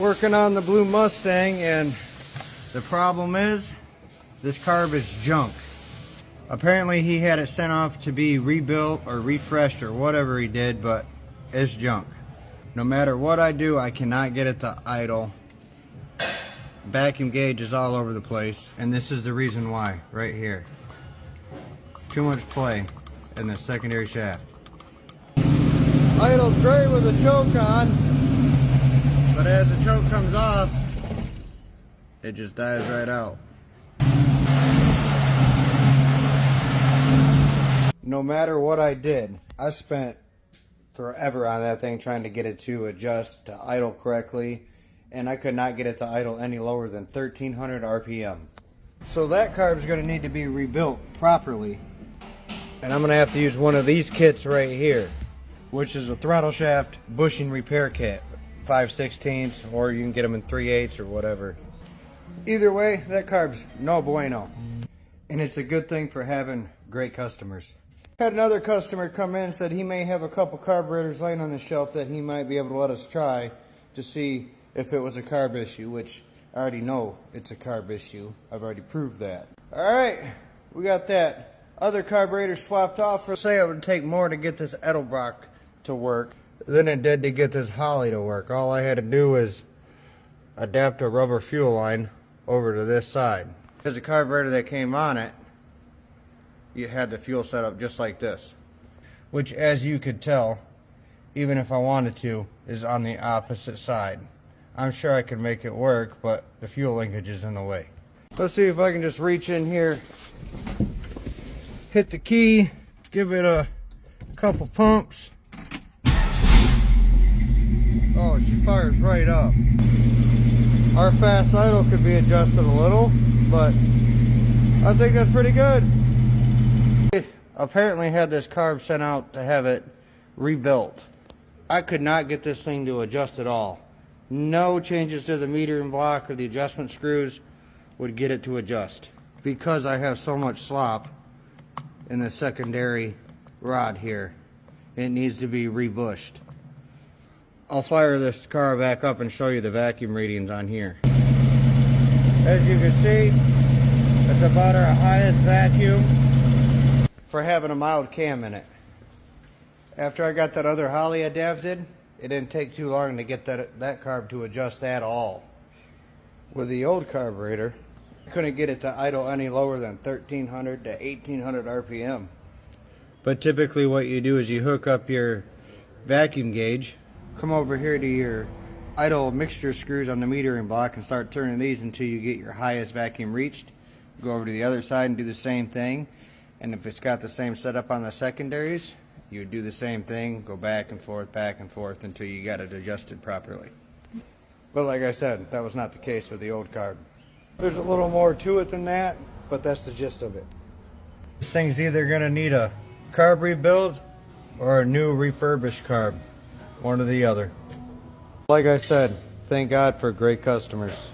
Working on the blue Mustang, and the problem is this carb is junk. Apparently he had it sent off to be rebuilt or refreshed or whatever he did, but it's junk. No matter what I do, I cannot get it to idle. Vacuum gauge is all over the place, and this is the reason why, right here. Too much play in the secondary shaft. Idle's great with the choke on, but as the choke comes off, it just dies right out. No matter what I did, I spent forever on that thing trying to get it to adjust to idle correctly, and I could not get it to idle any lower than 1300 RPM. So that carb is going to need to be rebuilt properly, and I'm going to have to use one of these kits right here, which is a throttle shaft bushing repair kit, 5/16, or you can get them in 3/8 or whatever. Either way, that carb's no bueno, and it's a good thing for having great customers. Had another customer come in and said he may have a couple carburetors laying on the shelf that he might be able to let us try to see if it was a carb issue, which I already know it's a carb issue. I've already proved that. Alright, we got that other carburetor swapped off. For say it would take more to get this Edelbrock to work than it did to get this Holly to work. All I had to do was adapt a rubber fuel line over to this side. Because the carburetor that came on it, you had the fuel set up just like this, which, as you could tell, even if I wanted to, is on the opposite side. I'm sure I could make it work, but the fuel linkage is in the way. Let's see if I can just reach in here, hit the key, give it a couple pumps. Oh, she fires right up. Our fast idle could be adjusted a little, but I think that's pretty good. Apparently had this carb sent out to have it rebuilt. I could not get this thing to adjust at all. No changes to the metering block or the adjustment screws would get it to adjust, because I have so much slop in the secondary rod here. It needs to be rebushed. I'll fire this car back up and show you the vacuum readings on here. As you can see, it's about our highest vacuum for having a mild cam in it. After I got that other Holly adapted, it didn't take too long to get that carb to adjust at all. With the old carburetor, I couldn't get it to idle any lower than 1300 to 1800 RPM. But typically what you do is you hook up your vacuum gauge, come over here to your idle mixture screws on the metering block and start turning these until you get your highest vacuum reached. Go over to the other side and do the same thing. And if it's got the same setup on the secondaries, you would do the same thing, go back and forth until you got it adjusted properly. But like I said, that was not the case with the old carb. There's a little more to it than that, but that's the gist of it. This thing's either going to need a carb rebuild or a new refurbished carb. One or the other. Like I said, thank God for great customers.